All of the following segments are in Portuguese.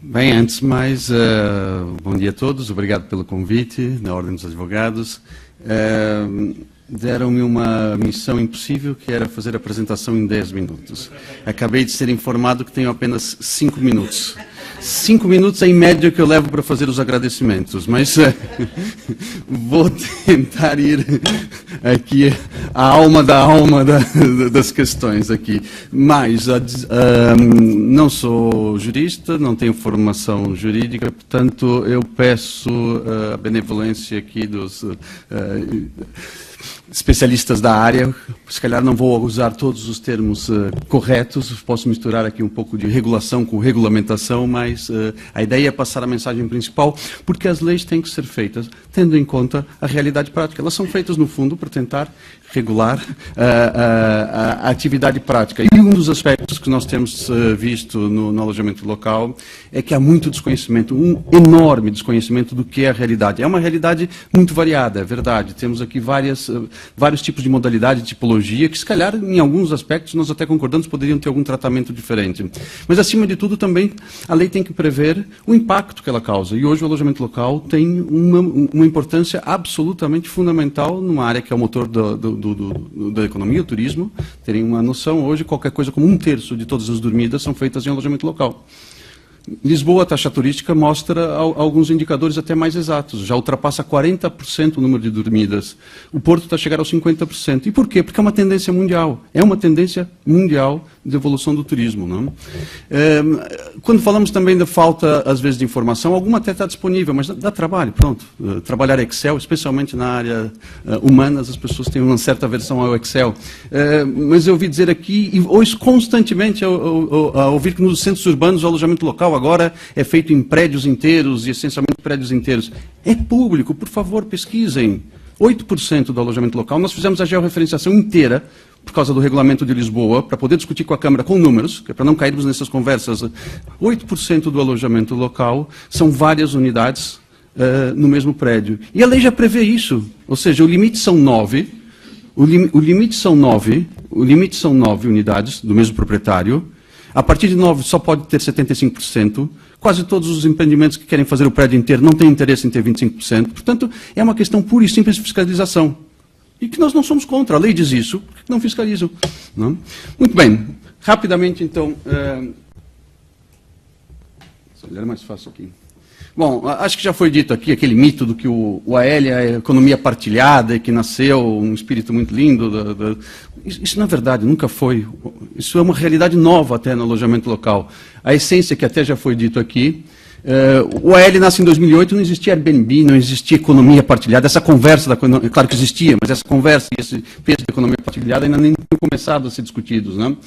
Bem, antes de mais, bom dia a todos, obrigado pelo convite, na Ordem dos Advogados. Deram-me uma missão impossível, que era fazer a apresentação em 10 minutos. Acabei de ser informado que tenho apenas 5 minutos. 5 minutos é em média que eu levo para fazer os agradecimentos, mas vou tentar ir aqui à alma das questões aqui. Mas não sou jurista, não tenho formação jurídica, portanto eu peço a benevolência aqui dos especialistas da área. Se calhar não vou usar todos os termos corretos, posso misturar aqui um pouco de regulação com regulamentação, mas a ideia é passar a mensagem principal, porque as leis têm que ser feitas tendo em conta a realidade prática. Elas são feitas, no fundo, para tentar regular a atividade prática. E um dos aspectos que nós temos visto no alojamento local é que há muito desconhecimento, um enorme desconhecimento do que é a realidade. É uma realidade muito variada, é verdade. Temos aqui vários tipos de modalidade, de tipologia, que se calhar, em alguns aspectos, nós até concordamos, poderiam ter algum tratamento diferente. Mas, acima de tudo, também, a lei tem que prever o impacto que ela causa. E hoje o alojamento local tem uma importância absolutamente fundamental numa área que é o motor da economia, o turismo. Terem uma noção, hoje, qualquer coisa como 1/3 de todas as dormidas são feitas em alojamento local. Lisboa, a taxa turística, mostra alguns indicadores até mais exatos. Já ultrapassa 40% o número de dormidas. O Porto está a chegar aos 50%. E por quê? Porque é uma tendência mundial. É uma tendência mundial de evolução do turismo. Não? Quando falamos também da falta, às vezes, de informação, alguma até está disponível, mas dá trabalho, pronto. Trabalhar Excel, especialmente na área humanas, as pessoas têm uma certa aversão ao Excel. Mas eu ouvi dizer aqui, e ouço constantemente a ouvir que nos centros urbanos o alojamento local agora é feito em prédios inteiros, e essencialmente prédios inteiros. É público, por favor, pesquisem. 8% do alojamento local, nós fizemos a georreferenciação inteira, por causa do regulamento de Lisboa, para poder discutir com a Câmara com números, que é para não cairmos nessas conversas. 8% do alojamento local são várias unidades no mesmo prédio. E a lei já prevê isso, ou seja, o limite são 9, o limite são 9 unidades do mesmo proprietário. A partir de 9 só pode ter 75%. Quase todos os empreendimentos que querem fazer o prédio inteiro não têm interesse em ter 25%. Portanto, é uma questão pura e simples de fiscalização. E que nós não somos contra. A lei diz isso, porque não fiscalizam. Não? Muito bem. Rapidamente, então... Só olhar mais fácil aqui. Bom, acho que já foi dito aqui aquele mito do que o AL é a economia partilhada e que nasceu um espírito muito lindo. Isso, na verdade, nunca foi. Isso é uma realidade nova até no alojamento local. A essência, que até já foi dito aqui, o AL nasce em 2008, não existia Airbnb, não existia economia partilhada. Essa conversa, claro que existia, mas essa conversa e esse peso da economia partilhada ainda nem tinham começado a ser discutidos, né?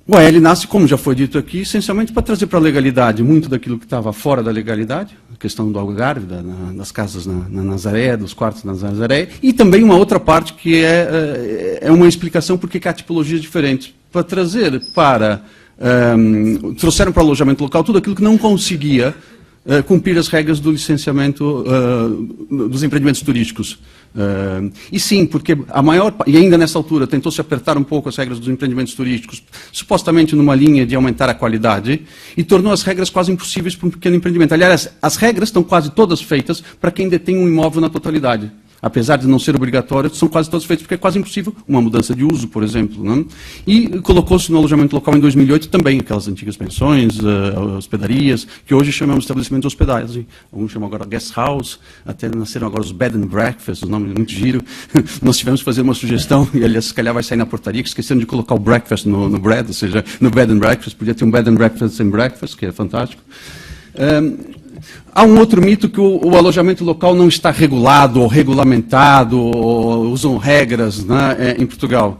O AL nasce, como já foi dito aqui, essencialmente para trazer para a legalidade muito daquilo que estava fora da legalidade, a questão do Algarve, das casas na Nazaré, dos quartos na Nazaré, e também uma outra parte que é uma explicação por que há tipologias diferentes, para trazer trouxeram para o alojamento local tudo aquilo que não conseguia cumprir as regras do licenciamento dos empreendimentos turísticos. E sim, porque e ainda nessa altura, tentou-se apertar um pouco as regras dos empreendimentos turísticos, supostamente numa linha de aumentar a qualidade, e tornou as regras quase impossíveis para um pequeno empreendimento. Aliás, as regras estão quase todas feitas para quem detém um imóvel na totalidade. Apesar de não ser obrigatório, são quase todos feitos, porque é quase impossível uma mudança de uso, por exemplo. Não? E colocou-se no alojamento local em 2008 também aquelas antigas pensões, hospedarias, que hoje chamamos de estabelecimentos de hospedagem. Alguns chamam agora guest house, até nasceram agora os bed and breakfast, o nome é muito giro. Nós tivemos que fazer uma sugestão, e aliás, se calhar vai sair na portaria, que esqueceram de colocar o breakfast no bread, ou seja, no bed and breakfast. Podia ter um bed and breakfast sem breakfast, que é fantástico. Há um outro mito que o alojamento local não está regulado ou regulamentado, ou usam regras, né, em Portugal.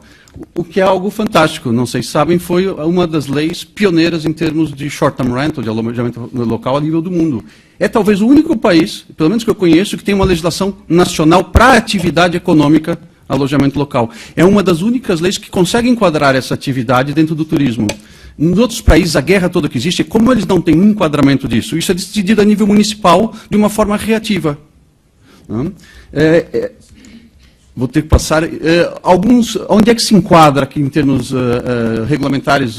O que é algo fantástico, não sei se sabem, foi uma das leis pioneiras em termos de short-term rental, de alojamento local a nível do mundo. É talvez o único país, pelo menos que eu conheço, que tem uma legislação nacional para a atividade econômica alojamento local. É uma das únicas leis que consegue enquadrar essa atividade dentro do turismo. Nos outros países, a guerra toda que existe, como eles não têm um enquadramento disso, isso é decidido a nível municipal de uma forma reativa. Vou ter que passar alguns. Onde é que se enquadra aqui em termos regulamentares,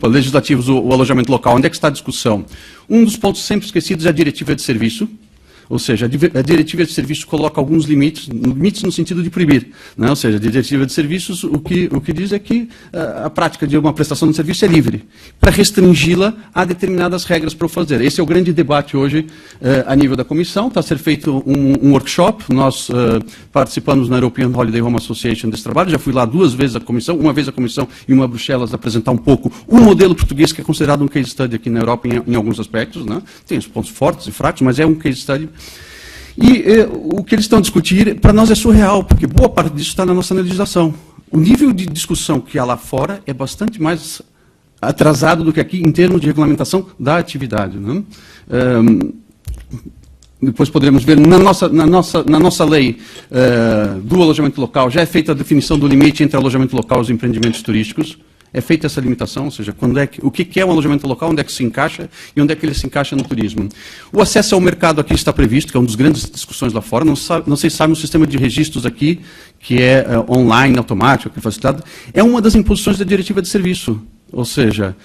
legislativos, o alojamento local? Onde é que está a discussão? Um dos pontos sempre esquecidos é a diretiva de serviço. Ou seja, a diretiva de serviços coloca alguns limites no sentido de proibir, né? Ou seja, a diretiva de serviços o que diz é que a prática de uma prestação de serviço é livre, para restringi-la a determinadas regras para o fazer. Esse é o grande debate hoje a nível da comissão. Está a ser feito um workshop, nós participamos na European Holiday Home Association desse trabalho, já fui lá 2 vezes a comissão, uma vez a comissão e uma a Bruxelas, apresentar um pouco o modelo português, que é considerado um case study aqui na Europa em alguns aspectos, né? Tem os pontos fortes e fracos, mas é um case study. E o que eles estão a discutir, para nós é surreal, porque boa parte disso está na nossa legislação. O nível de discussão que há lá fora é bastante mais atrasado do que aqui em termos de regulamentação da atividade, né? Depois poderemos ver, na nossa lei do alojamento local, já é feita a definição do limite entre alojamento local e os empreendimentos turísticos. É feita essa limitação, ou seja, o que é um alojamento local, onde é que se encaixa e onde é que ele se encaixa no turismo. O acesso ao mercado aqui está previsto, que é uma das grandes discussões lá fora. Não sei se sabem, o sistema de registros aqui, que é online, automático, que é facilitado, é uma das imposições da diretiva de serviço. Ou seja,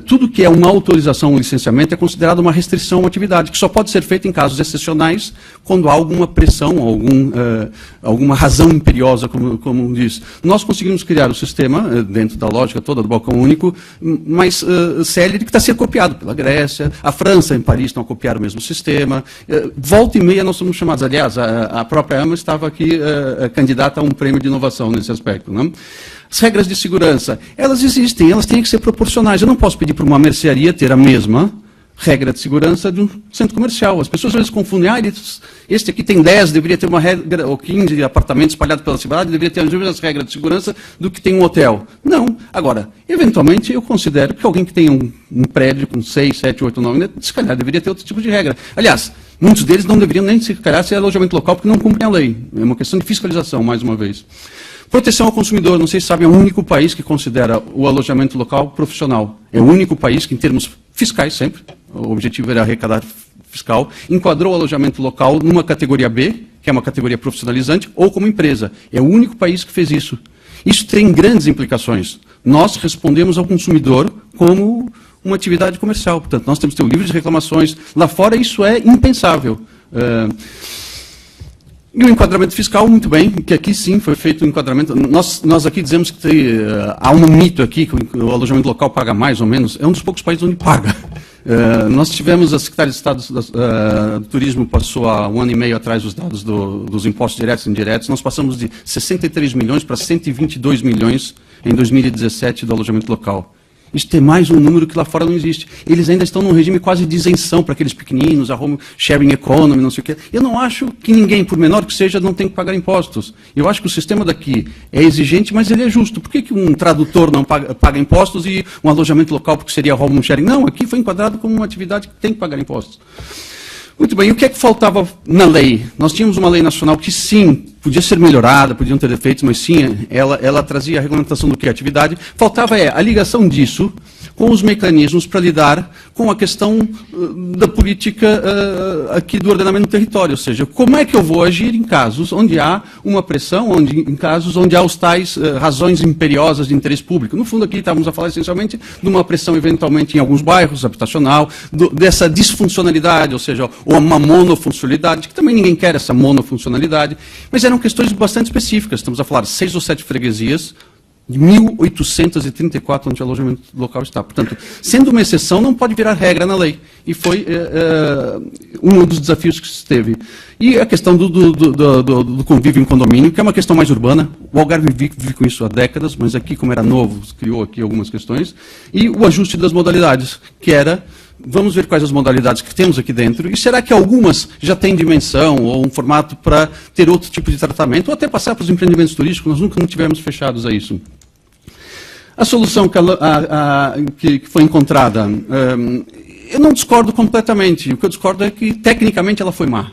tudo que é uma autorização ou licenciamento é considerado uma restrição a uma atividade, que só pode ser feita em casos excepcionais, quando há alguma pressão, alguma razão imperiosa, como diz. Nós conseguimos criar o sistema, dentro da lógica toda do balcão único, mas célere, que está sendo copiado pela Grécia, a França, em Paris, estão a copiar o mesmo sistema. Volta e meia nós somos chamados, aliás, a própria AMA estava aqui candidata a um prêmio de inovação nesse aspecto, não? As regras de segurança, elas existem, elas têm que ser proporcionais. Eu não posso pedir para uma mercearia ter a mesma regra de segurança de um centro comercial. As pessoas às vezes confundem, este aqui tem 10, deveria ter uma regra, ou 15 apartamentos espalhados pela cidade, deveria ter as mesmas regras de segurança do que tem um hotel. Não. Agora, eventualmente, eu considero que alguém que tem um prédio com 6, 7, 8, 9, se calhar deveria ter outro tipo de regra. Aliás, muitos deles não deveriam nem se calhar ser alojamento local, porque não cumprem a lei. É uma questão de fiscalização, mais uma vez. Proteção ao consumidor, não sei se sabem, é o único país que considera o alojamento local profissional. É o único país que, em termos fiscais, sempre, o objetivo era arrecadar fiscal, enquadrou o alojamento local numa categoria B, que é uma categoria profissionalizante, ou como empresa. É o único país que fez isso. Isso tem grandes implicações. Nós respondemos ao consumidor como uma atividade comercial. Portanto, nós temos que ter um livro de reclamações. Lá fora, isso é impensável. E o enquadramento fiscal, muito bem, que aqui sim foi feito o enquadramento. Nós aqui dizemos que há um mito aqui, que o alojamento local paga mais ou menos. É um dos poucos países onde paga. Nós tivemos, a Secretaria de Estado do Turismo passou há 1 ano e meio atrás os dados dos impostos diretos e indiretos. Nós passamos de 63 milhões para 122 milhões em 2017 do alojamento local. Isso tem mais um número que lá fora não existe. Eles ainda estão num regime quase de isenção para aqueles pequeninos, a home sharing economy, não sei o quê. Eu não acho que ninguém, por menor que seja, não tem que pagar impostos. Eu acho que o sistema daqui é exigente, mas ele é justo. Por que um tradutor não paga impostos e um alojamento local, porque seria home sharing? Não, aqui foi enquadrado como uma atividade que tem que pagar impostos. Muito bem, e o que é que faltava na lei? Nós tínhamos uma lei nacional que, sim, podia ser melhorada, podiam ter defeitos, mas sim, ela trazia a regulamentação do que é atividade. Faltava a ligação disso com os mecanismos para lidar com a questão da política aqui do ordenamento do território. Ou seja, como é que eu vou agir em casos onde há uma pressão, em casos onde há os tais razões imperiosas de interesse público. No fundo, aqui estávamos a falar essencialmente de uma pressão, eventualmente, em alguns bairros, habitacional, dessa disfuncionalidade, ou seja, ou uma monofuncionalidade, que também ninguém quer essa monofuncionalidade, mas eram questões bastante específicas. Estamos a falar de 6 ou 7 freguesias, de 1.834 onde o alojamento local está. Portanto, sendo uma exceção, não pode virar regra na lei. E foi um dos desafios que se teve. E a questão do convívio em condomínio, que é uma questão mais urbana. O Algarve vive com isso há décadas, mas aqui, como era novo, criou aqui algumas questões. E o ajuste das modalidades, que era... Vamos ver quais as modalidades que temos aqui dentro, e será que algumas já têm dimensão ou um formato para ter outro tipo de tratamento, ou até passar para os empreendimentos turísticos, nós nunca tivemos fechados a isso. A solução que foi encontrada, eu não discordo completamente, o que eu discordo é que tecnicamente ela foi má.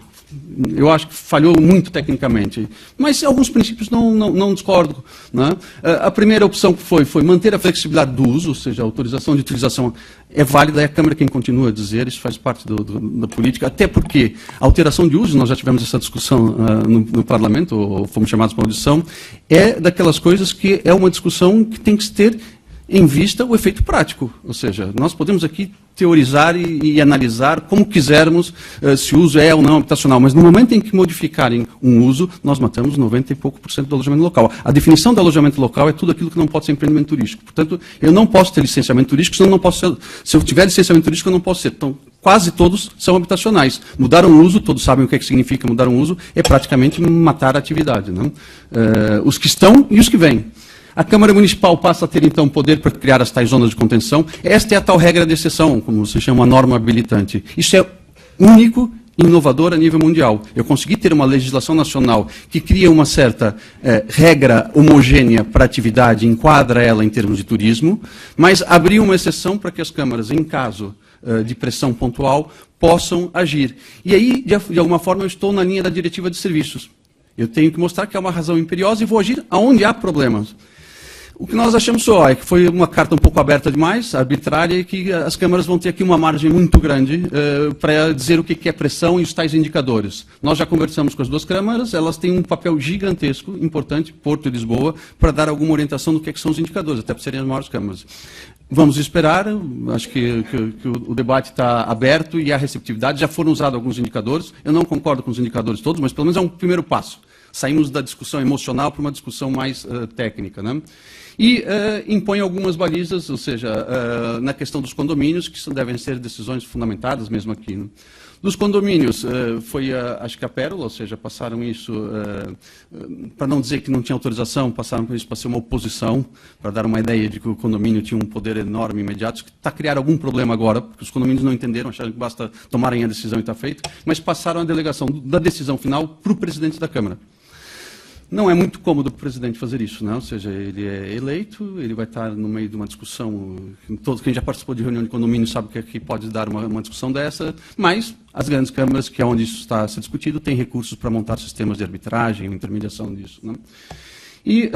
eu acho que falhou muito tecnicamente. Mas alguns princípios não discordo. Né? A primeira opção que foi manter a flexibilidade do uso, ou seja, a autorização de utilização é válida, é a Câmara quem continua a dizer, isso faz parte da política, até porque a alteração de uso, nós já tivemos essa discussão no Parlamento, ou fomos chamados para audição, é daquelas coisas que é uma discussão que tem que se ter em vista o efeito prático. Ou seja, nós podemos aqui teorizar e analisar como quisermos se o uso é ou não habitacional, mas no momento em que modificarem um uso, nós matamos 90 e pouco % do alojamento local. A definição do alojamento local é tudo aquilo que não pode ser empreendimento turístico. Portanto, eu não posso ter licenciamento turístico, senão não posso ser, se eu tiver licenciamento turístico, eu não posso ser. Então, quase todos são habitacionais. Mudar um uso, todos sabem o que significa mudar um uso, é praticamente matar a atividade. Não? Os que estão e os que vêm. A Câmara Municipal passa a ter, então, poder para criar as tais zonas de contenção. Esta é a tal regra de exceção, como se chama a norma habilitante. Isso é único e inovador a nível mundial. Eu consegui ter uma legislação nacional que cria uma certa regra homogênea para a atividade, enquadra ela em termos de turismo, mas abriu uma exceção para que as câmaras, em caso de pressão pontual, possam agir. E aí, de alguma forma, eu estou na linha da diretiva de serviços. Eu tenho que mostrar que é uma razão imperiosa e vou agir aonde há problemas. O que nós achamos só é que foi uma carta um pouco aberta demais, arbitrária, e que as câmaras vão ter aqui uma margem muito grande para dizer o que é pressão e os tais indicadores. Nós já conversamos com as duas câmaras, elas têm um papel gigantesco, importante, Porto e Lisboa, para dar alguma orientação do que são os indicadores, até por serem as maiores câmaras. Vamos esperar, acho que o debate está aberto e há receptividade, já foram usados alguns indicadores, eu não concordo com os indicadores todos, mas pelo menos é um primeiro passo. Saímos da discussão emocional para uma discussão mais técnica, né? E impõe algumas balizas, ou seja, na questão dos condomínios, que devem ser decisões fundamentadas mesmo aqui. Né? Dos condomínios, foi, acho que a Pérola, ou seja, passaram isso, para não dizer que não tinha autorização, passaram isso para ser uma oposição, para dar uma ideia de que o condomínio tinha um poder enorme, imediato, que está a criar algum problema agora, porque os condomínios não entenderam, acharam que basta tomarem a decisão e está feito, mas passaram a delegação da decisão final para o presidente da Câmara. Não é muito cômodo para o presidente fazer isso, não? Ou seja, ele é eleito, ele vai estar no meio de uma discussão, quem já participou de reunião de condomínio sabe que aqui pode dar uma discussão dessa, mas as grandes câmaras, que é onde isso está a ser discutido, têm recursos para montar sistemas de arbitragem, intermediação disso. Não? E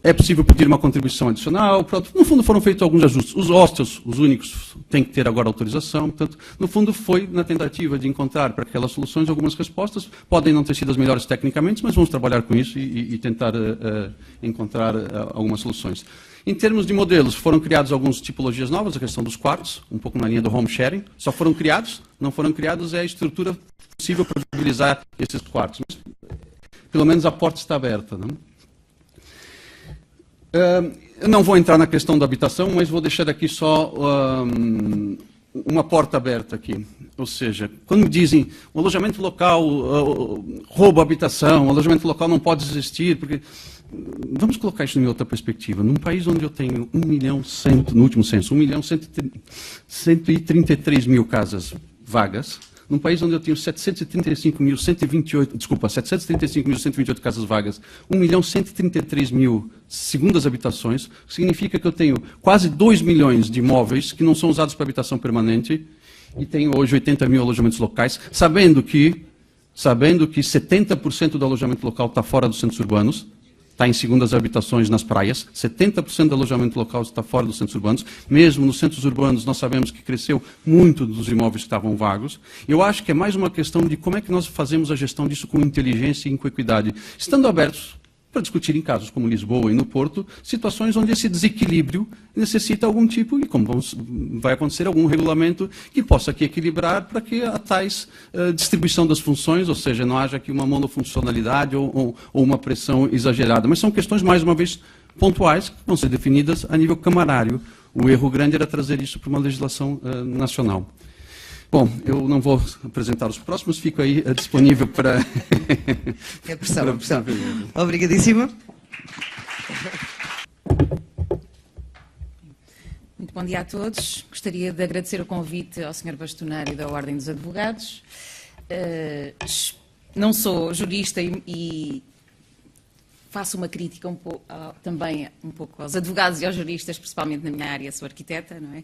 é possível pedir uma contribuição adicional. Pronto. No fundo, foram feitos alguns ajustes. Os hostels, os únicos, têm que ter agora autorização. Portanto, no fundo, foi na tentativa de encontrar para aquelas soluções algumas respostas. Podem não ter sido as melhores tecnicamente, mas vamos trabalhar com isso e tentar encontrar algumas soluções. Em termos de modelos, foram criados algumas tipologias novas, a questão dos quartos, um pouco na linha do home sharing. Só foram criados, não foram criados, é a estrutura possível para viabilizar esses quartos. Mas, pelo menos a porta está aberta, não? Eu não vou entrar na questão da habitação, mas vou deixar aqui só uma porta aberta aqui. Ou seja, quando dizem o alojamento local rouba a habitação, o alojamento local não pode existir, porque vamos colocar isso em outra perspectiva. Num país onde eu tenho 1.100.000, no último censo, 1.133.000 casas vagas, num país onde eu tenho 735.128 casas vagas, 1.133.000 segundas habitações, significa que eu tenho quase 2 milhões de imóveis que não são usados para habitação permanente e tenho hoje 80 mil alojamentos locais, sabendo que 70% do alojamento local está fora dos centros urbanos, está em segundas habitações nas praias, 70% do alojamento local está fora dos centros urbanos, mesmo nos centros urbanos nós sabemos que cresceu muito dos imóveis que estavam vagos. Eu acho que é mais uma questão de como é que nós fazemos a gestão disso com inteligência e com equidade, estando abertos para discutir em casos como Lisboa e no Porto, situações onde esse desequilíbrio necessita algum tipo, e como vai acontecer, algum regulamento que possa aqui equilibrar para que a tais distribuição das funções, ou seja, não haja aqui uma monofuncionalidade ou uma pressão exagerada. Mas são questões, mais uma vez, pontuais, que vão ser definidas a nível camarário. O erro grande era trazer isso para uma legislação nacional. Bom, eu não vou apresentar os próximos, fico aí disponível para... É pressão. Obrigadíssimo. Muito bom dia a todos. Gostaria de agradecer o convite ao Sr. Bastonário da Ordem dos Advogados. Não sou jurista e faço uma crítica também um pouco aos advogados e aos juristas, principalmente na minha área, sou arquiteta, não é?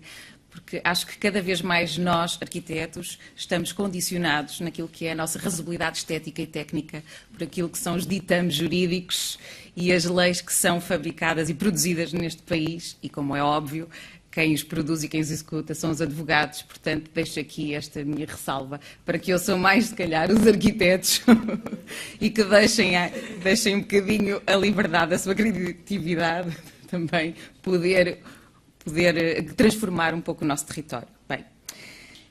Porque acho que cada vez mais nós, arquitetos, estamos condicionados naquilo que é a nossa razoabilidade estética e técnica por aquilo que são os ditames jurídicos e as leis que são fabricadas e produzidas neste país, e como é óbvio, quem os produz e quem os executa são os advogados, portanto deixo aqui esta minha ressalva para que ouçam mais, se calhar, os arquitetos e que deixem um bocadinho a liberdade, a sua criatividade também poder transformar um pouco o nosso território. Bem,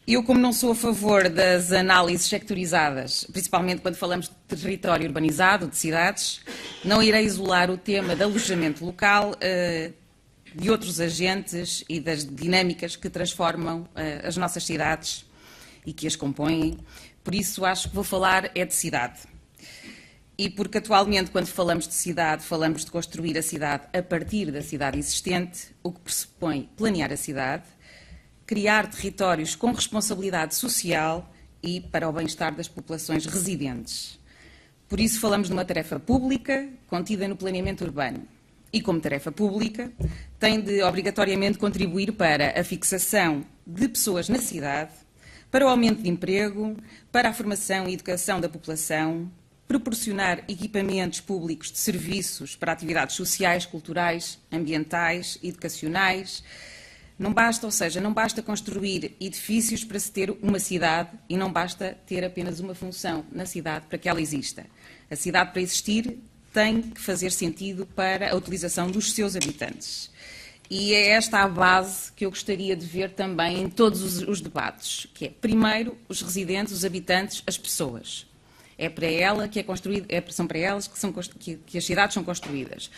eu, como não sou a favor das análises sectorizadas, principalmente quando falamos de território urbanizado, de cidades, não irei isolar o tema de alojamento local de outros agentes e das dinâmicas que transformam as nossas cidades e que as compõem. Por isso, acho que vou falar de cidade. E porque atualmente, quando falamos de cidade, falamos de construir a cidade a partir da cidade existente, o que pressupõe planear a cidade, criar territórios com responsabilidade social e para o bem-estar das populações residentes. Por isso, falamos de uma tarefa pública contida no planeamento urbano. E, como tarefa pública, tem de obrigatoriamente contribuir para a fixação de pessoas na cidade, para o aumento de emprego, para a formação e educação da população, proporcionar equipamentos públicos de serviços para atividades sociais, culturais, ambientais, educacionais. Não basta construir edifícios para se ter uma cidade e não basta ter apenas uma função na cidade para que ela exista. A cidade, para existir, tem que fazer sentido para a utilização dos seus habitantes. E é esta a base que eu gostaria de ver também em todos os debates, que é, primeiro, os residentes, os habitantes, as pessoas. É para ela que é construído, são para elas que as cidades são construídas.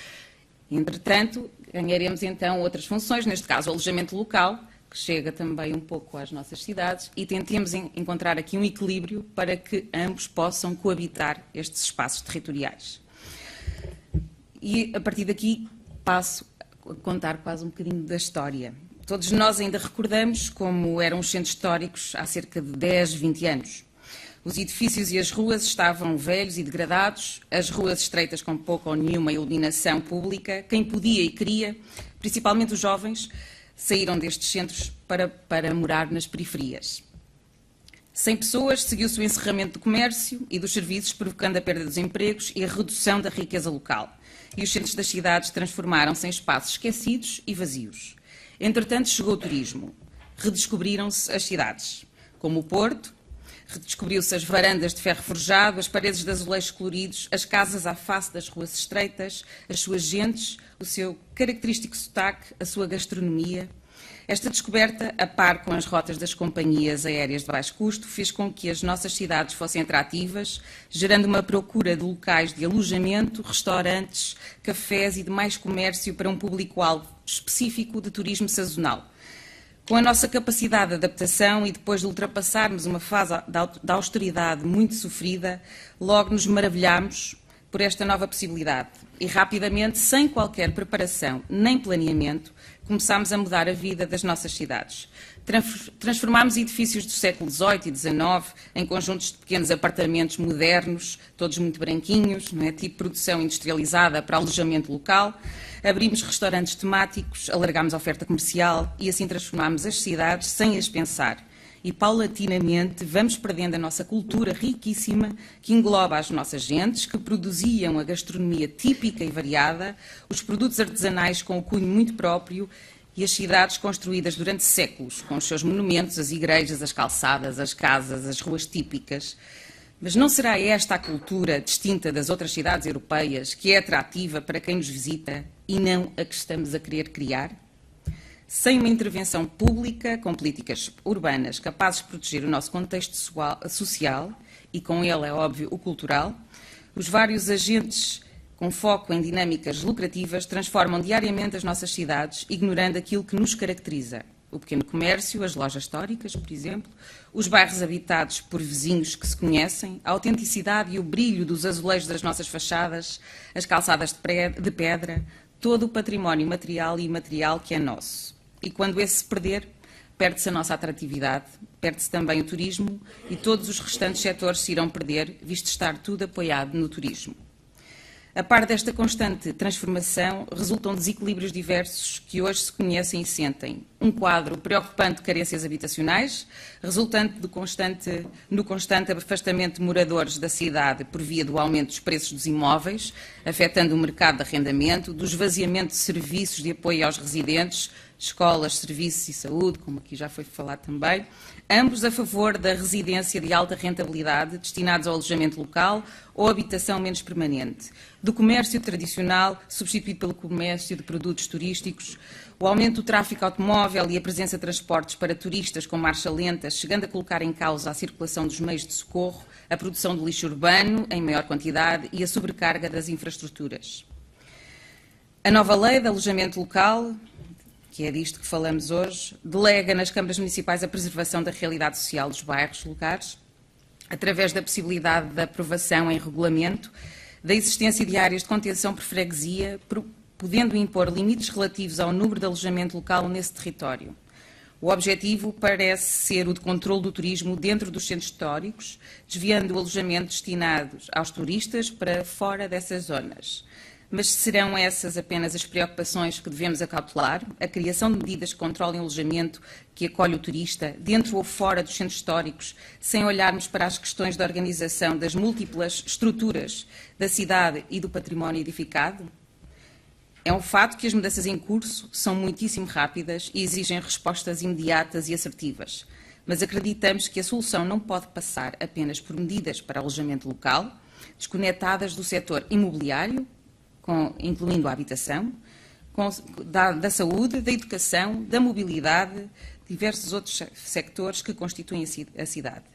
Entretanto, ganharemos então outras funções, neste caso o alojamento local, que chega também um pouco às nossas cidades, e tentemos encontrar aqui um equilíbrio para que ambos possam coabitar estes espaços territoriais. E, a partir daqui, passo a contar quase um bocadinho da história. Todos nós ainda recordamos como eram os centros históricos há cerca de 10, 20 anos. Os edifícios e as ruas estavam velhos e degradados, as ruas estreitas com pouca ou nenhuma iluminação pública. Quem podia e queria, principalmente os jovens, saíram destes centros para morar nas periferias. Sem pessoas, seguiu-se o encerramento do comércio e dos serviços, provocando a perda dos empregos e a redução da riqueza local. E os centros das cidades transformaram-se em espaços esquecidos e vazios. Entretanto, chegou o turismo. Redescobriram-se as cidades, como o Porto, redescobriu-se as varandas de ferro forjado, as paredes de azulejos coloridos, as casas à face das ruas estreitas, as suas gentes, o seu característico sotaque, a sua gastronomia. Esta descoberta, a par com as rotas das companhias aéreas de baixo custo, fez com que as nossas cidades fossem atrativas, gerando uma procura de locais de alojamento, restaurantes, cafés e demais comércio para um público-alvo específico de turismo sazonal. Com a nossa capacidade de adaptação e depois de ultrapassarmos uma fase da austeridade muito sofrida, logo nos maravilhámos por esta nova possibilidade e rapidamente, sem qualquer preparação nem planeamento, começámos a mudar a vida das nossas cidades. Transformámos edifícios do século XVIII e XIX em conjuntos de pequenos apartamentos modernos, todos muito branquinhos, não é? Tipo produção industrializada para alojamento local. Abrimos restaurantes temáticos, alargámos a oferta comercial e assim transformámos as cidades sem as pensar. E, paulatinamente, vamos perdendo a nossa cultura riquíssima que engloba as nossas gentes, que produziam a gastronomia típica e variada, os produtos artesanais com o cunho muito próprio e as cidades construídas durante séculos, com os seus monumentos, as igrejas, as calçadas, as casas, as ruas típicas. Mas não será esta a cultura distinta das outras cidades europeias que é atrativa para quem nos visita e não a que estamos a querer criar? Sem uma intervenção pública, com políticas urbanas capazes de proteger o nosso contexto social e, com ele, é óbvio, o cultural, os vários agentes com foco em dinâmicas lucrativas transformam diariamente as nossas cidades, ignorando aquilo que nos caracteriza. O pequeno comércio, as lojas históricas, por exemplo, os bairros habitados por vizinhos que se conhecem, a autenticidade e o brilho dos azulejos das nossas fachadas, as calçadas de pedra, todo o património material e imaterial que é nosso. E quando esse se perder, perde-se a nossa atratividade, perde-se também o turismo e todos os restantes setores se irão perder, visto estar tudo apoiado no turismo. A par desta constante transformação, resultam desequilíbrios diversos que hoje se conhecem e sentem. Um quadro preocupante de carências habitacionais, resultante no constante afastamento de moradores da cidade por via do aumento dos preços dos imóveis, afetando o mercado de arrendamento, do esvaziamento de serviços de apoio aos residentes, escolas, serviços e saúde, como aqui já foi falado também, ambos a favor da residência de alta rentabilidade, destinados ao alojamento local ou habitação menos permanente, do comércio tradicional, substituído pelo comércio de produtos turísticos, o aumento do tráfego automóvel e a presença de transportes para turistas com marcha lenta, chegando a colocar em causa a circulação dos meios de socorro, a produção de lixo urbano em maior quantidade e a sobrecarga das infraestruturas. A nova lei de alojamento local, que é disto que falamos hoje, delega nas câmaras municipais a preservação da realidade social dos bairros locais, através da possibilidade da aprovação em regulamento da existência de áreas de contenção por freguesia, podendo impor limites relativos ao número de alojamento local nesse território. O objetivo parece ser o de controle do turismo dentro dos centros históricos, desviando o alojamento destinado aos turistas para fora dessas zonas. Mas serão essas apenas as preocupações que devemos acautelar? A criação de medidas que controlem o alojamento que acolhe o turista, dentro ou fora dos centros históricos, sem olharmos para as questões da organização das múltiplas estruturas da cidade e do património edificado? É um fato que as mudanças em curso são muitíssimo rápidas e exigem respostas imediatas e assertivas. Mas acreditamos que a solução não pode passar apenas por medidas para alojamento local, desconectadas do setor imobiliário, incluindo a habitação, da saúde, da educação, da mobilidade, diversos outros sectores que constituem a cidade.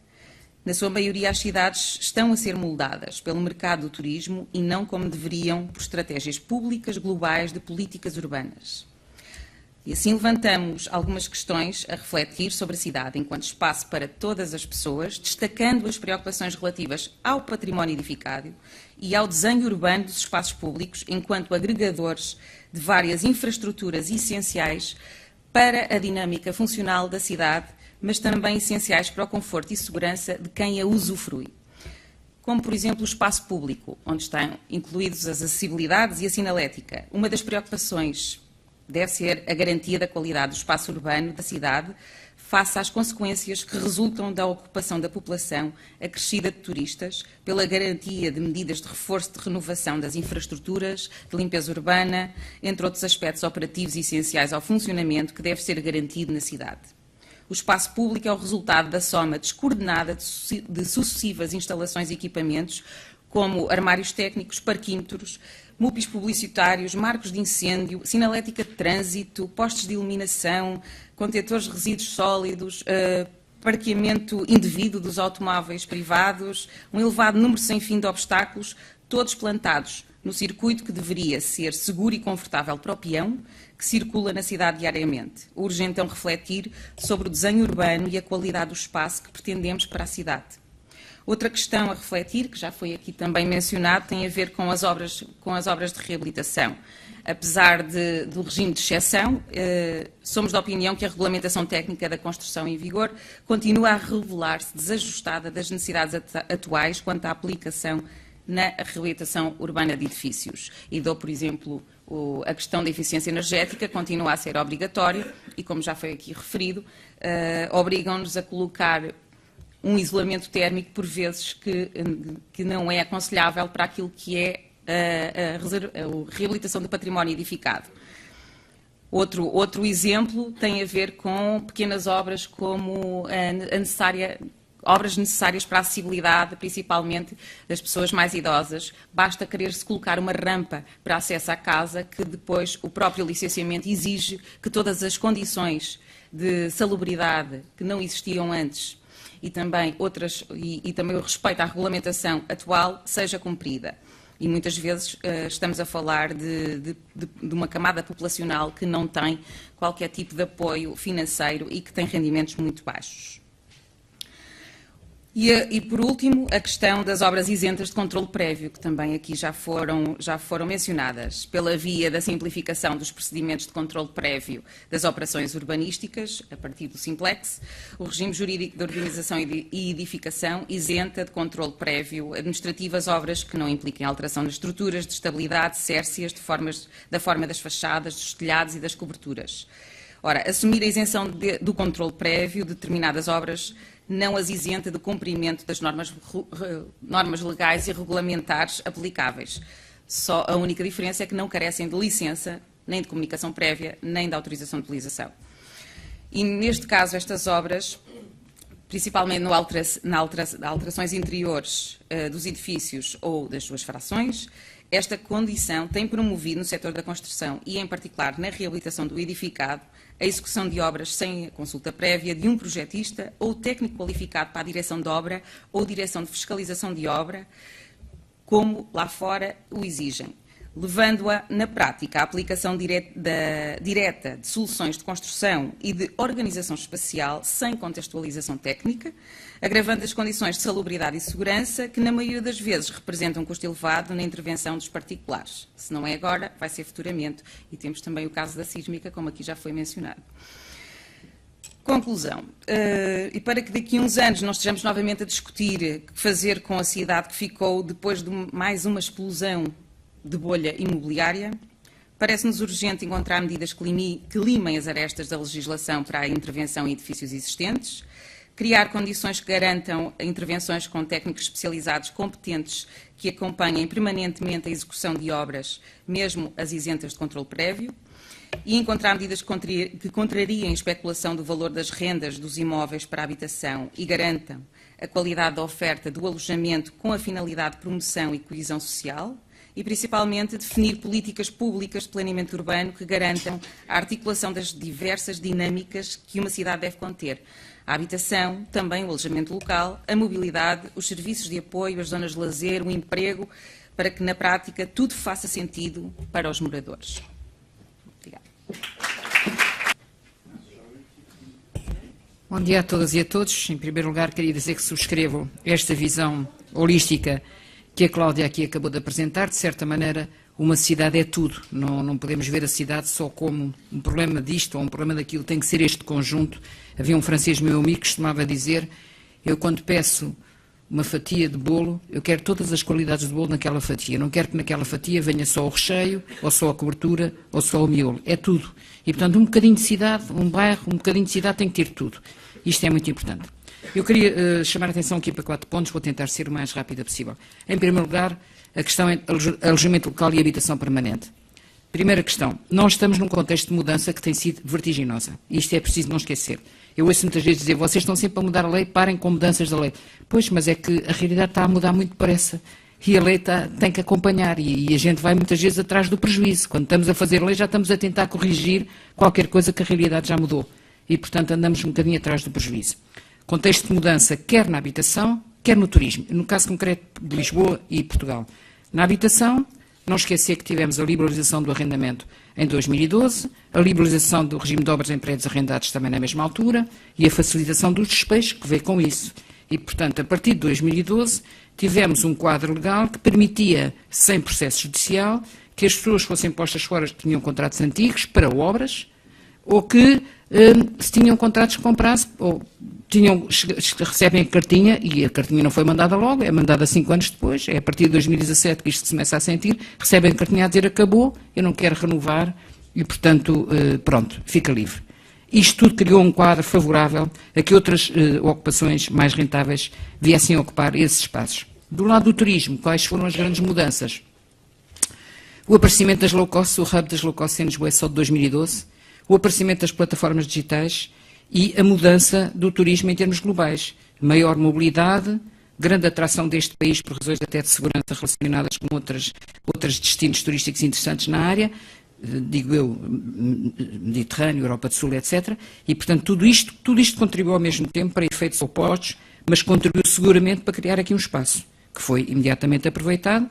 Na sua maioria, as cidades estão a ser moldadas pelo mercado do turismo e não como deveriam por estratégias públicas globais de políticas urbanas. E assim levantamos algumas questões a refletir sobre a cidade enquanto espaço para todas as pessoas, destacando as preocupações relativas ao património edificado e ao desenho urbano dos espaços públicos enquanto agregadores de várias infraestruturas essenciais para a dinâmica funcional da cidade, mas também essenciais para o conforto e segurança de quem a usufrui. Como, por exemplo, o espaço público, onde estão incluídos as acessibilidades e a sinalética. Uma das preocupações deve ser a garantia da qualidade do espaço urbano da cidade face às consequências que resultam da ocupação da população acrescida de turistas, pela garantia de medidas de reforço de renovação das infraestruturas, de limpeza urbana, entre outros aspectos operativos essenciais ao funcionamento que deve ser garantido na cidade. O espaço público é o resultado da soma descoordenada de sucessivas instalações e equipamentos, como armários técnicos, parquímetros, MUPIs publicitários, marcos de incêndio, sinalética de trânsito, postos de iluminação, contentores de resíduos sólidos, parqueamento indevido dos automóveis privados, um elevado número sem fim de obstáculos, todos plantados no circuito que deveria ser seguro e confortável para o peão que circula na cidade diariamente. Urge então refletir sobre o desenho urbano e a qualidade do espaço que pretendemos para a cidade. Outra questão a refletir, que já foi aqui também mencionado, tem a ver com as obras de reabilitação. Apesar do regime de exceção, somos da opinião que a regulamentação técnica da construção em vigor continua a revelar-se desajustada das necessidades atuais quanto à aplicação na reabilitação urbana de edifícios. E dou, por exemplo, a questão da eficiência energética continua a ser obrigatória e, como já foi aqui referido, obrigam-nos a colocar um isolamento térmico, por vezes, que não é aconselhável para aquilo que é a reabilitação do património edificado. Outro exemplo tem a ver com pequenas obras como obras necessárias para a acessibilidade, principalmente das pessoas mais idosas. Basta querer-se colocar uma rampa para acesso à casa, que depois o próprio licenciamento exige que todas as condições de salubridade que não existiam antes e também o respeito à regulamentação atual seja cumprida. E muitas vezes estamos a falar de uma camada populacional que não tem qualquer tipo de apoio financeiro e que tem rendimentos muito baixos. E, por último, a questão das obras isentas de controle prévio, que também aqui já foram mencionadas, pela via da simplificação dos procedimentos de controle prévio das operações urbanísticas, a partir do Simplex, o regime jurídico de organização e edificação isenta de controle prévio administrativo as obras que não impliquem alteração nas estruturas de estabilidade, cércias, da forma das fachadas, dos telhados e das coberturas. Ora, assumir a isenção do controle prévio de determinadas obras não as isenta do cumprimento das normas legais e regulamentares aplicáveis. Só a única diferença é que não carecem de licença, nem de comunicação prévia, nem de autorização de utilização. E, neste caso, estas obras, principalmente nas alterações interiores dos edifícios ou das suas frações, esta condição tem promovido no setor da construção e, em particular, na reabilitação do edificado, a execução de obras sem a consulta prévia de um projetista ou técnico qualificado para a direção de obra ou direção de fiscalização de obra, como lá fora o exigem, levando-a, na prática, à aplicação direta de soluções de construção e de organização espacial sem contextualização técnica, agravando as condições de salubridade e segurança que, na maioria das vezes, representam um custo elevado na intervenção dos particulares. Se não é agora, vai ser futuramente. E temos também o caso da sísmica, como aqui já foi mencionado. Conclusão. E para que daqui a uns anos não estejamos novamente a discutir o que fazer com a cidade que ficou depois de mais uma explosão de bolha imobiliária, parece-nos urgente encontrar medidas que limem as arestas da legislação para a intervenção em edifícios existentes, criar condições que garantam intervenções com técnicos especializados competentes que acompanhem permanentemente a execução de obras, mesmo as isentas de controle prévio, e encontrar medidas que contrariem a especulação do valor das rendas dos imóveis para a habitação e garantam a qualidade da oferta do alojamento com a finalidade de promoção e coesão social, e, principalmente, definir políticas públicas de planeamento urbano que garantam a articulação das diversas dinâmicas que uma cidade deve conter. A habitação, também o alojamento local, a mobilidade, os serviços de apoio, as zonas de lazer, o emprego, para que, na prática, tudo faça sentido para os moradores. Obrigada. Bom dia a todas e a todos. Em primeiro lugar, queria dizer que subscrevo esta visão holística que a Cláudia aqui acabou de apresentar. De certa maneira, uma cidade é tudo. Não podemos ver a cidade só como um problema disto ou um problema daquilo. Tem que ser este conjunto. Havia um francês meu amigo que costumava dizer: eu quando peço uma fatia de bolo, eu quero todas as qualidades de bolo naquela fatia. Não quero que naquela fatia venha só o recheio, ou só a cobertura, ou só o miolo. É tudo. E, portanto, um bocadinho de cidade, um bairro, um bocadinho de cidade tem que ter tudo. Isto é muito importante. Eu queria chamar a atenção aqui para 4 pontos, vou tentar ser o mais rápida possível. Em primeiro lugar, a questão é alojamento local e habitação permanente. Primeira questão, nós estamos num contexto de mudança que tem sido vertiginosa. Isto é preciso não esquecer. Eu ouço muitas vezes dizer: vocês estão sempre a mudar a lei, parem com mudanças da lei. Pois, mas é que a realidade está a mudar muito depressa. E a lei tem que acompanhar, e a gente vai muitas vezes atrás do prejuízo. Quando estamos a fazer a lei, já estamos a tentar corrigir qualquer coisa que a realidade já mudou. E, portanto, andamos um bocadinho atrás do prejuízo. Contexto de mudança, quer na habitação, quer no turismo. No caso concreto de Lisboa e Portugal. Na habitação, não esquecer que tivemos a liberalização do arrendamento em 2012, a liberalização do regime de obras em prédios arrendados também na mesma altura e a facilitação dos despejos que veio com isso. E, portanto, a partir de 2012, tivemos um quadro legal que permitia, sem processo judicial, que as pessoas fossem postas fora que tinham contratos antigos para obras ou que se tinham contratos com prazo, ou recebem a cartinha, e a cartinha não foi mandada logo, é mandada 5 anos depois, é a partir de 2017 que isto se começa a sentir, recebem a cartinha a dizer: acabou, eu não quero renovar, e portanto, pronto, fica livre. Isto tudo criou um quadro favorável a que outras ocupações mais rentáveis viessem a ocupar esses espaços. Do lado do turismo, quais foram as grandes mudanças? O aparecimento das low-cost, o hub das low-cost em Lisboa é só de 2012, o aparecimento das plataformas digitais e a mudança do turismo em termos globais. Maior mobilidade, grande atração deste país por razões até de segurança relacionadas com outros destinos turísticos interessantes na área, digo eu, Mediterrâneo, Europa do Sul, etc. E, portanto, tudo isto contribuiu ao mesmo tempo para efeitos opostos, mas contribuiu seguramente para criar aqui um espaço, que foi imediatamente aproveitado.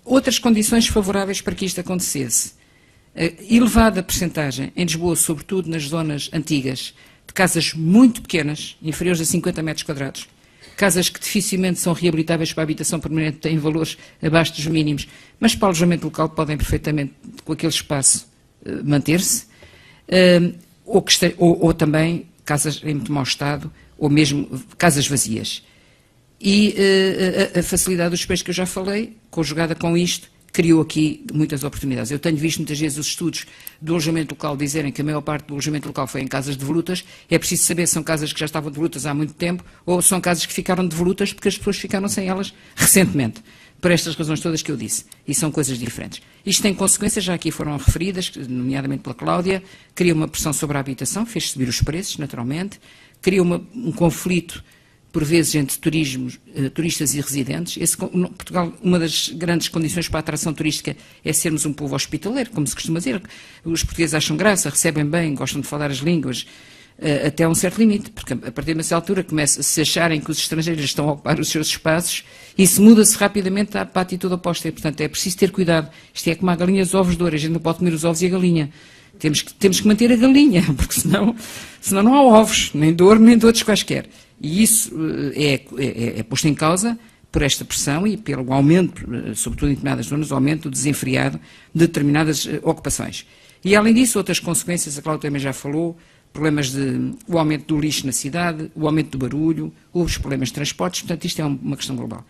Outras condições favoráveis para que isto acontecesse: elevada percentagem em Lisboa, sobretudo nas zonas antigas, de casas muito pequenas, inferiores a 50 metros quadrados, casas que dificilmente são reabilitáveis para a habitação permanente, têm valores abaixo dos mínimos, mas para o alojamento local podem perfeitamente, com aquele espaço, manter-se, ou também casas em muito mau estado, ou mesmo casas vazias. E a facilidade dos preços que eu já falei, conjugada com isto, criou aqui muitas oportunidades. Eu tenho visto muitas vezes os estudos do alojamento local dizerem que a maior parte do alojamento local foi em casas devolutas. É preciso saber se são casas que já estavam devolutas há muito tempo ou são casas que ficaram devolutas porque as pessoas ficaram sem elas recentemente, por estas razões todas que eu disse. E são coisas diferentes. Isto tem consequências, já aqui foram referidas, nomeadamente pela Cláudia, cria uma pressão sobre a habitação, fez subir os preços, naturalmente, cria um conflito por vezes entre turistas e residentes. Portugal, uma das grandes condições para a atração turística é sermos um povo hospitaleiro, como se costuma dizer. Os portugueses acham graça, recebem bem, gostam de falar as línguas, até a um certo limite, porque a partir de uma certa altura começa-se a acharem que os estrangeiros estão a ocupar os seus espaços e se muda-se rapidamente para a atitude oposta. E, portanto, é preciso ter cuidado. Isto é como a galinha dos ovos de ouro, a gente não pode comer os ovos e a galinha. Temos que manter a galinha, porque senão não há ovos, nem de ouro, nem de outros quaisquer. E isso é posto em causa por esta pressão e pelo aumento, sobretudo em determinadas zonas, o aumento desenfreado de determinadas ocupações. E, além disso, outras consequências, a Cláudia também já falou, problemas o aumento do lixo na cidade, o aumento do barulho, os problemas de transportes, portanto, isto é uma questão global.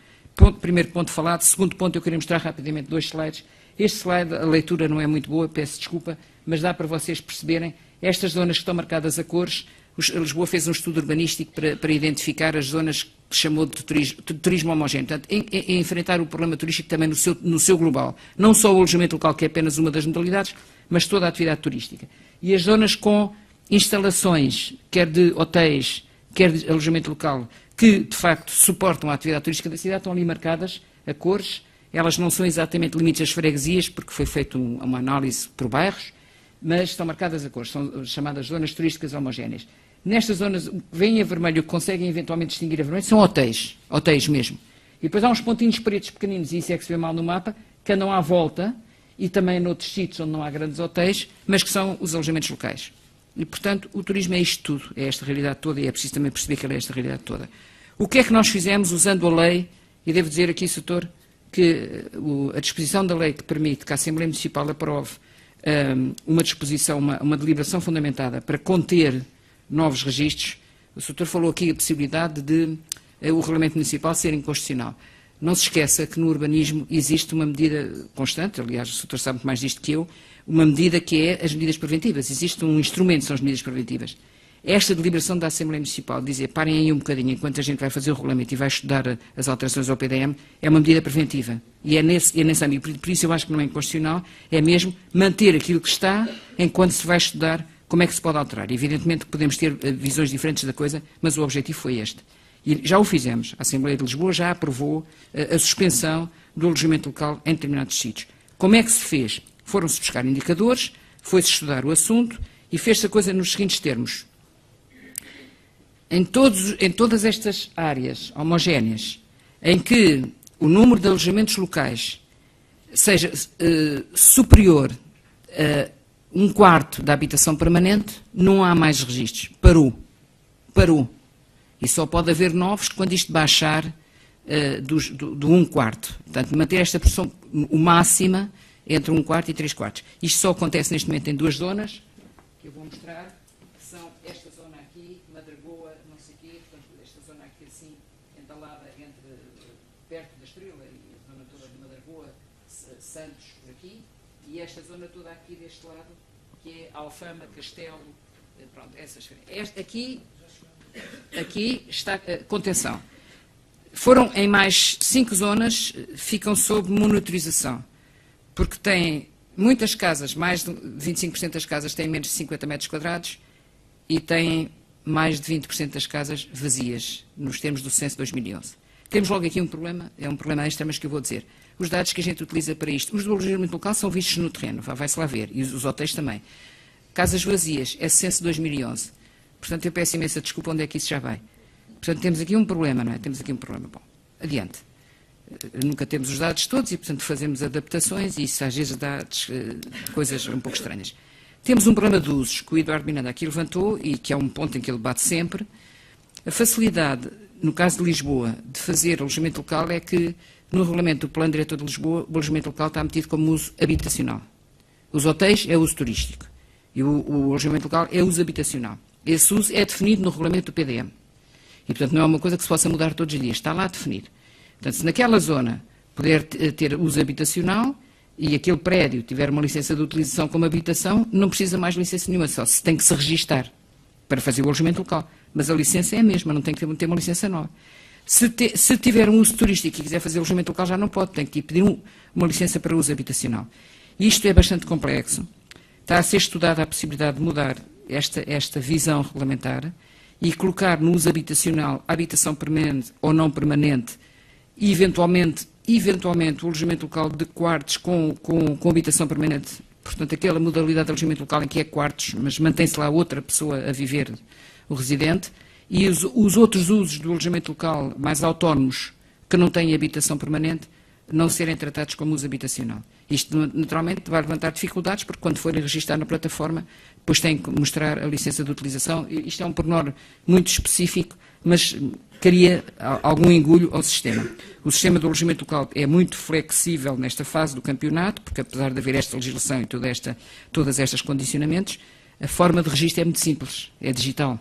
Primeiro ponto falado. Segundo ponto, eu queria mostrar rapidamente 2 slides. Este slide, a leitura não é muito boa, peço desculpa, mas dá para vocês perceberem estas zonas que estão marcadas a cores. Lisboa fez um estudo urbanístico para identificar as zonas que chamou de turismo homogéneo. Portanto, enfrentar o problema turístico também no seu global. Não só o alojamento local, que é apenas uma das modalidades, mas toda a atividade turística. E as zonas com instalações, quer de hotéis, quer de alojamento local, que, de facto, suportam a atividade turística da cidade, estão ali marcadas a cores. Elas não são exatamente limites das freguesias, porque foi feita uma análise por bairros, mas estão marcadas a cores, são chamadas zonas turísticas homogéneas. Nestas zonas, vêm a vermelho, que conseguem eventualmente distinguir a vermelho, são hotéis mesmo. E depois há uns pontinhos pretos pequeninos, e isso é que se vê mal no mapa, que andam à volta, e também noutros sítios onde não há grandes hotéis, mas que são os alojamentos locais. E, portanto, o turismo é isto tudo, é esta realidade toda, e é preciso também perceber que ela é esta realidade toda. O que é que nós fizemos usando a lei, e devo dizer aqui, Sr. que a disposição da lei que permite que a Assembleia Municipal aprove uma disposição, uma deliberação fundamentada para conter novos registros. O Sr. falou aqui a possibilidade de o Regulamento Municipal ser inconstitucional. Não se esqueça que no urbanismo existe uma medida constante, aliás, o Sr. sabe muito mais disto que eu, uma medida que é as medidas preventivas. Existe um instrumento, são as medidas preventivas. Esta deliberação da Assembleia Municipal, dizer parem aí um bocadinho enquanto a gente vai fazer o regulamento e vai estudar as alterações ao PDM, é uma medida preventiva. E é nesse âmbito. Por isso eu acho que não é inconstitucional, é mesmo manter aquilo que está enquanto se vai estudar como é que se pode alterar. Evidentemente que podemos ter visões diferentes da coisa, mas o objetivo foi este. E já o fizemos. A Assembleia de Lisboa já aprovou a suspensão do alojamento local em determinados sítios. Como é que se fez? Foram-se buscar indicadores, foi-se estudar o assunto e fez-se a coisa nos seguintes termos. Em todas estas áreas homogéneas, em que o número de alojamentos locais seja superior a 1/4 da habitação permanente, não há mais registros. Parou. E só pode haver novos quando isto baixar do 1/4. Portanto, manter esta pressão o máxima entre 1/4 e 3/4. Isto só acontece neste momento em 2 zonas, que eu vou mostrar, que são esta zona aqui, Madragoa, não sei o quê, portanto, esta zona aqui assim, entalada perto da Estrela e a zona toda de Madragoa, Santos, por aqui, e esta zona toda aqui deste lado, que é Alfama, Castelo, pronto, essas. Aqui está contenção. Foram em mais 5 zonas, ficam sob monitorização, porque têm muitas casas, mais de 25% das casas têm menos de 50 metros quadrados e têm mais de 20% das casas vazias, nos termos do censo de 2011. Temos logo aqui um problema, é um problema extra, mas que eu vou dizer. Os dados que a gente utiliza para isto, os do alojamento local são vistos no terreno, vai-se lá ver, e os hotéis também. Casas vazias, é censo de 2011. Portanto, eu peço imensa desculpa onde é que isso já vai. Portanto, temos aqui um problema, não é? Temos aqui um problema. Bom, adiante. Nunca temos os dados todos e, portanto, fazemos adaptações e isso às vezes dá coisas um pouco estranhas. Temos um problema de usos que o Eduardo Miranda aqui levantou e que é um ponto em que ele bate sempre. A facilidade no caso de Lisboa, de fazer alojamento local é que, no regulamento do Plano Diretor de Lisboa, o alojamento local está metido como uso habitacional. Os hotéis é uso turístico e o alojamento local é uso habitacional. Esse uso é definido no regulamento do PDM. E, portanto, não é uma coisa que se possa mudar todos os dias, está lá definido. Portanto, se naquela zona puder ter uso habitacional e aquele prédio tiver uma licença de utilização como habitação, não precisa mais licença nenhuma, só se tem que se registar para fazer o alojamento local. Mas a licença é a mesma, não tem que ter uma licença nova. Se tiver um uso turístico e quiser fazer alojamento local, já não pode, tem que pedir uma licença para uso habitacional. Isto é bastante complexo. Está a ser estudada a possibilidade de mudar esta visão regulamentar e colocar no uso habitacional a habitação permanente ou não permanente e, eventualmente o alojamento local de quartos com habitação permanente. Portanto, aquela modalidade de alojamento local em que é quartos, mas mantém-se lá outra pessoa a viver, o residente, e os outros usos do alojamento local mais autónomos, que não têm habitação permanente, não serem tratados como uso habitacional. Isto, naturalmente, vai levantar dificuldades, porque quando forem registrar na plataforma, depois têm que mostrar a licença de utilização. Isto é um pormenor muito específico, mas cria algum engulho ao sistema. O sistema do alojamento local é muito flexível nesta fase do campeonato, porque apesar de haver esta legislação e todas estas condicionamentos, a forma de registro é muito simples, é digital.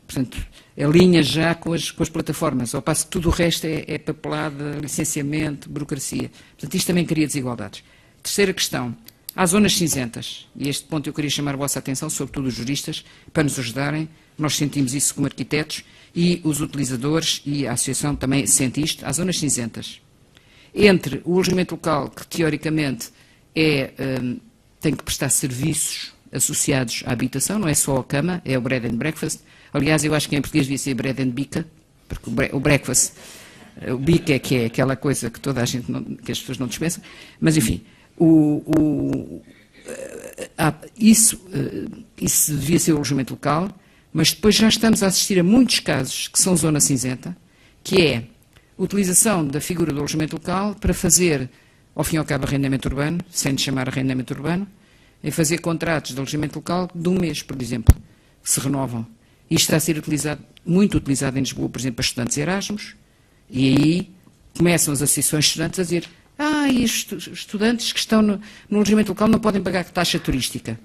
Portanto, alinha já com as plataformas, ao passo que tudo o resto é papelada, licenciamento, burocracia. Portanto, isto também cria desigualdades. Terceira questão, há zonas cinzentas, e este ponto eu queria chamar a vossa atenção, sobretudo os juristas, para nos ajudarem. Nós sentimos isso como arquitetos, e os utilizadores e a associação também sente isto. Há zonas cinzentas. Entre o alojamento local, que teoricamente tem que prestar serviços associados à habitação, não é só a cama, é o bread and breakfast. Aliás, eu acho que em português devia ser bread and bica, porque o breakfast, o bica é que é aquela coisa que toda a gente, que as pessoas não dispensam. Mas, enfim, isso devia ser o alojamento local, mas depois já estamos a assistir a muitos casos que são zona cinzenta, que é a utilização da figura do alojamento local para fazer, ao fim e ao cabo, arrendamento urbano, sem chamar arrendamento urbano, em fazer contratos de alojamento local de um mês, por exemplo, que se renovam. Isto está a ser muito utilizado em Lisboa, por exemplo, para estudantes Erasmus, e aí começam as associações de estudantes a dizer e os estudantes que estão no alojamento local não podem pagar taxa turística.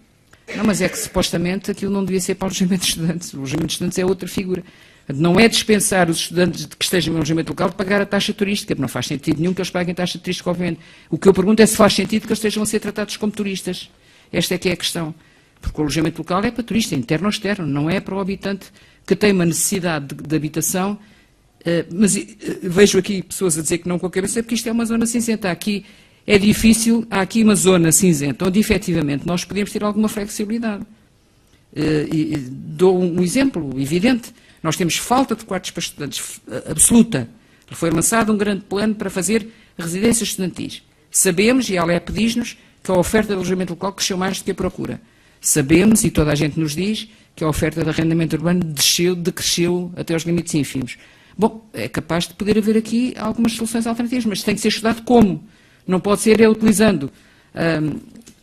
Não, mas é que supostamente aquilo não devia ser para o alojamento de estudantes. O alojamento de estudantes é outra figura. Não é dispensar os estudantes que estejam no alojamento local de pagar a taxa turística, porque não faz sentido nenhum que eles paguem taxa turística, obviamente. O que eu pergunto é se faz sentido que eles estejam a ser tratados como turistas. Esta é que é a questão. Porque o alojamento local é para turista, interno ou externo, não é para o habitante que tem uma necessidade de habitação. Mas vejo aqui pessoas a dizer que não com a cabeça, porque isto é uma zona cinzenta. Aqui é difícil, há aqui uma zona cinzenta, onde efetivamente nós podemos ter alguma flexibilidade. Dou um exemplo evidente. Nós temos falta de quartos para estudantes absoluta. Foi lançado um grande plano para fazer residências estudantis. Sabemos, e a ALEP diz-nos, que a oferta de alojamento local cresceu mais do que a procura. Sabemos, e toda a gente nos diz, que a oferta de arrendamento urbano decresceu até aos limites ínfimos. Bom, é capaz de poder haver aqui algumas soluções alternativas, mas tem que ser estudado como. Não pode ser utilizando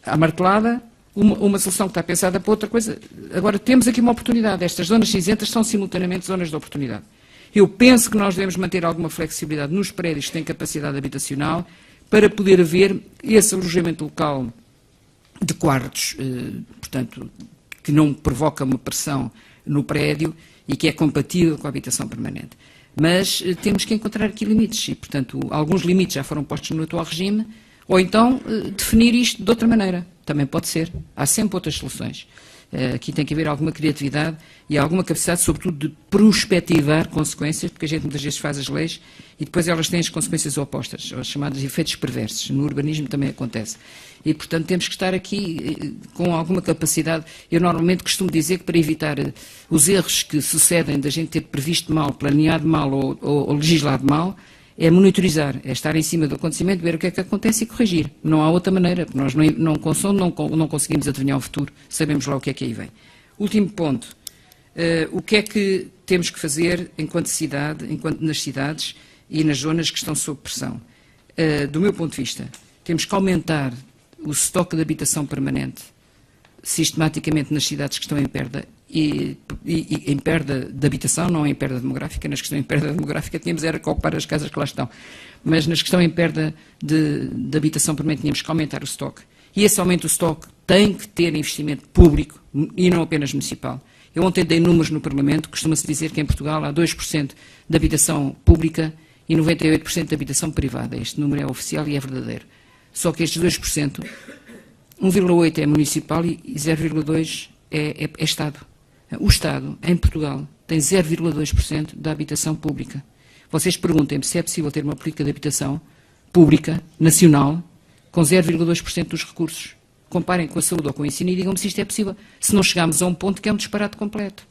a martelada uma solução que está pensada para outra coisa. Agora, temos aqui uma oportunidade. Estas zonas cinzentas são simultaneamente zonas de oportunidade. Eu penso que nós devemos manter alguma flexibilidade nos prédios que têm capacidade habitacional para poder haver esse alojamento local de quartos, portanto, que não provoca uma pressão no prédio e que é compatível com a habitação permanente. Mas temos que encontrar aqui limites e, portanto, alguns limites já foram postos no atual regime, ou então definir isto de outra maneira. Também pode ser. Há sempre outras soluções. Aqui tem que haver alguma criatividade e alguma capacidade, sobretudo, de prospectivar consequências, porque a gente muitas vezes faz as leis e depois elas têm as consequências opostas, os chamados efeitos perversos. No urbanismo também acontece. E, portanto, temos que estar aqui com alguma capacidade. Eu normalmente costumo dizer que para evitar os erros que sucedem da gente ter previsto mal, planeado mal ou legislado mal, é monitorizar, é estar em cima do acontecimento, ver o que é que acontece e corrigir. Não há outra maneira, porque nós não conseguimos adivinhar o futuro, sabemos lá o que é que aí vem. Último ponto, o que é que temos que fazer enquanto cidade, nas cidades e nas zonas que estão sob pressão? Do meu ponto de vista, temos que aumentar o estoque de habitação permanente sistematicamente nas cidades que estão em perda e em perda de habitação, não em perda demográfica. Nas questões em perda demográfica tínhamos era que ocupar as casas que lá estão. Mas nas questões em perda de habitação permanente tínhamos que aumentar o estoque. E esse aumento do estoque tem que ter investimento público e não apenas municipal. Eu ontem dei números no Parlamento, costuma-se dizer que em Portugal há 2% de habitação pública e 98% de habitação privada. Este número é oficial e é verdadeiro. Só que estes 2%, 1,8% é municipal e 0,2% é Estado. O Estado, em Portugal, tem 0,2% da habitação pública. Vocês perguntem-me se é possível ter uma política de habitação pública, nacional, com 0,2% dos recursos. Comparem com a saúde ou com o ensino e digam-me se isto é possível. Se não chegarmos a um ponto que é um disparate completo.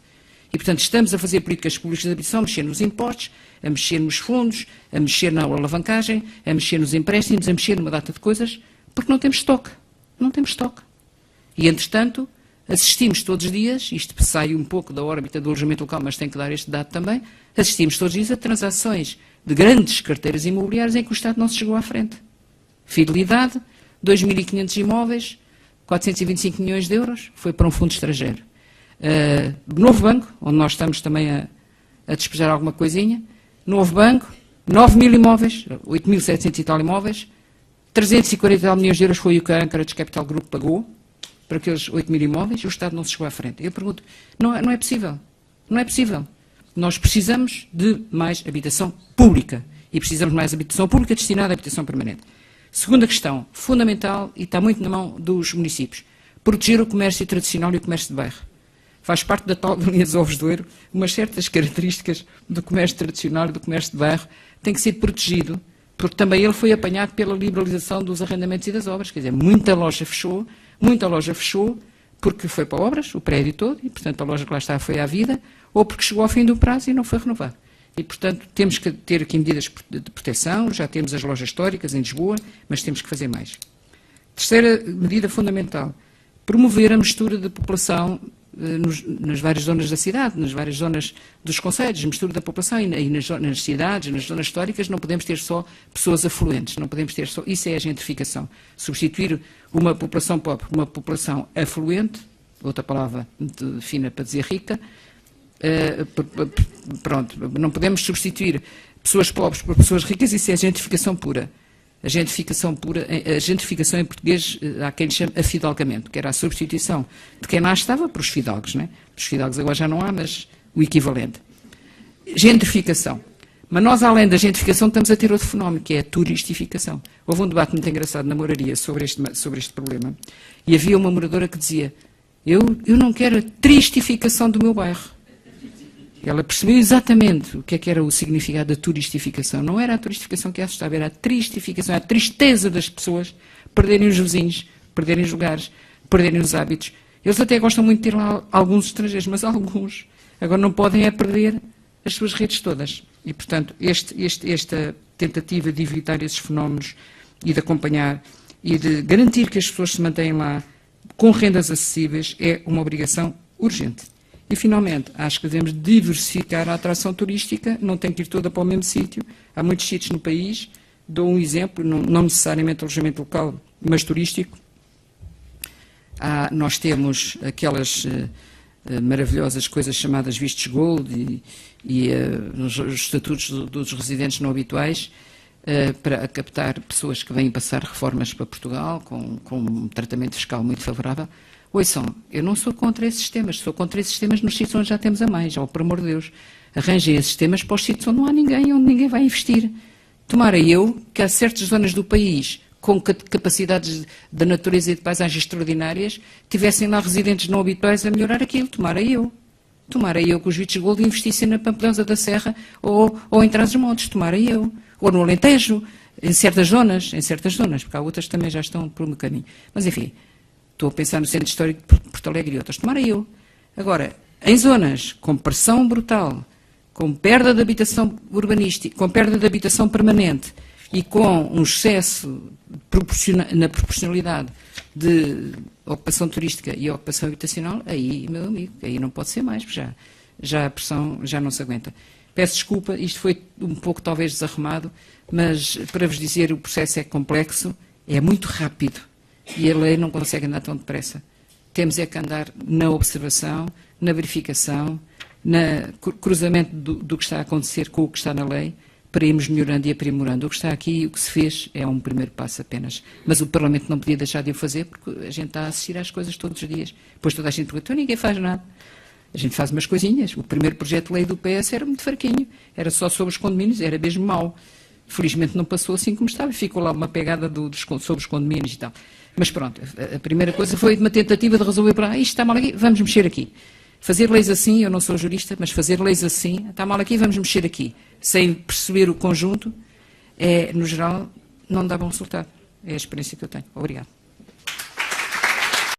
E, portanto, estamos a fazer políticas públicas de habitação, a mexer nos impostos, a mexer nos fundos, a mexer na alavancagem, a mexer nos empréstimos, a mexer numa data de coisas, porque não temos estoque. Não temos estoque. E, entretanto, assistimos todos os dias, isto sai um pouco da órbita do alojamento local, mas tem que dar este dado também, assistimos todos os dias a transações de grandes carteiras imobiliárias em que o Estado não se chegou à frente. Fidelidade, 2.500 imóveis, 425 milhões de euros, foi para um fundo estrangeiro. Novo Banco, onde nós estamos também a despejar alguma coisinha, Novo Banco, 9.000 imóveis, 8.700 e tal imóveis, 340 e tal milhões de euros foi o que a Anchorage Capital Group pagou para aqueles 8.000 imóveis e o Estado não se chegou à frente. Eu pergunto, não é possível. Não é possível. Nós precisamos de mais habitação pública e precisamos de mais habitação pública destinada à habitação permanente. Segunda questão, fundamental, e está muito na mão dos municípios, proteger o comércio tradicional e o comércio de bairro. Faz parte da tal linha dos ovos do Douro, umas certas características do comércio tradicional e do comércio de bairro tem que ser protegido, porque também ele foi apanhado pela liberalização dos arrendamentos e das obras. Quer dizer, muita loja fechou porque foi para obras, o prédio todo, e portanto a loja que lá está foi à vida, ou porque chegou ao fim do prazo e não foi renovado. E, portanto, temos que ter aqui medidas de proteção, já temos as lojas históricas em Lisboa, mas temos que fazer mais. Terceira medida fundamental, promover a mistura de população nas várias zonas da cidade, nas várias zonas dos concelhos, mistura da população e nas cidades, nas zonas históricas, não podemos ter só pessoas afluentes, não podemos ter só, isso é a gentrificação. Substituir uma população pobre por uma população afluente, outra palavra muito fina para dizer rica, pronto, não podemos substituir pessoas pobres por pessoas ricas, isso é gentrificação pura. A gentrificação em português há quem lhe chame afidalgamento, que era a substituição de quem lá estava por os fidalgos, né? Os fidalgos agora já não há, mas o equivalente. Gentrificação. Mas nós, além da gentrificação, estamos a ter outro fenómeno, que é a turistificação. Houve um debate muito engraçado na moraria sobre este problema, e havia uma moradora que dizia, eu não quero a tristificação do meu bairro. Ela percebeu exatamente o que era o significado da turistificação. Não era a turistificação que a assustava, era a tristificação, a tristeza das pessoas perderem os vizinhos, perderem os lugares, perderem os hábitos. Eles até gostam muito de ter lá alguns estrangeiros, mas alguns agora não podem perder as suas redes todas. E, portanto, esta tentativa de evitar esses fenómenos e de acompanhar e de garantir que as pessoas se mantenham lá com rendas acessíveis é uma obrigação urgente. E, finalmente, acho que devemos diversificar a atração turística, não tem que ir toda para o mesmo sítio. Há muitos sítios no país, dou um exemplo, não necessariamente alojamento local, mas turístico. Nós temos aquelas maravilhosas coisas chamadas vistos gold e os estatutos dos residentes não habituais para captar pessoas que vêm passar reformas para Portugal com um tratamento fiscal muito favorável. Ouçam, eu não sou contra esses sistemas, sou contra esses sistemas nos sítios onde já temos a mais, por amor de Deus. Arranjem esses sistemas para os sítios onde não há ninguém, onde ninguém vai investir. Tomara eu que há certas zonas do país com capacidades de natureza e de paisagem extraordinárias tivessem lá residentes não habituais a melhorar aquilo. Tomara eu que os Vistos Gold investissem na Pampilhosa da Serra ou em Trás-os-Montes. Tomara eu. Ou no Alentejo, em certas zonas, porque há outras que também já estão por um caminho. Mas, enfim, estou a pensar no Centro Histórico de Porto Alegre e outras. Tomara eu. Agora, em zonas com pressão brutal, com perda de habitação urbanística, com perda de habitação permanente e com um excesso na proporcionalidade de ocupação turística e ocupação habitacional, aí, meu amigo, aí não pode ser mais, porque já a pressão já não se aguenta. Peço desculpa, isto foi um pouco talvez desarrumado, mas para vos dizer, o processo é complexo, é muito rápido e a lei não consegue andar tão depressa. temos é que andar na observação, na verificação, no cruzamento do que está a acontecer com o que está na lei, para irmos melhorando e aprimorando. O que está aqui, o que se fez, é um primeiro passo apenas. Mas o Parlamento não podia deixar de o fazer, porque a gente está a assistir às coisas todos os dias. Depois toda a gente pergunta, então ninguém faz nada. A gente faz umas coisinhas. O primeiro projeto de lei do PS era muito fraquinho. Era só sobre os condomínios, era mesmo mau. Felizmente não passou assim como estava. Ficou lá uma pegada sobre os condomínios e tal. Mas pronto, a primeira coisa foi uma tentativa de resolver para isto está mal aqui, vamos mexer aqui. Fazer leis assim, eu não sou jurista, mas fazer leis assim, está mal aqui, vamos mexer aqui. Sem perceber o conjunto, no geral, não dá bom resultado. É a experiência que eu tenho. Obrigado.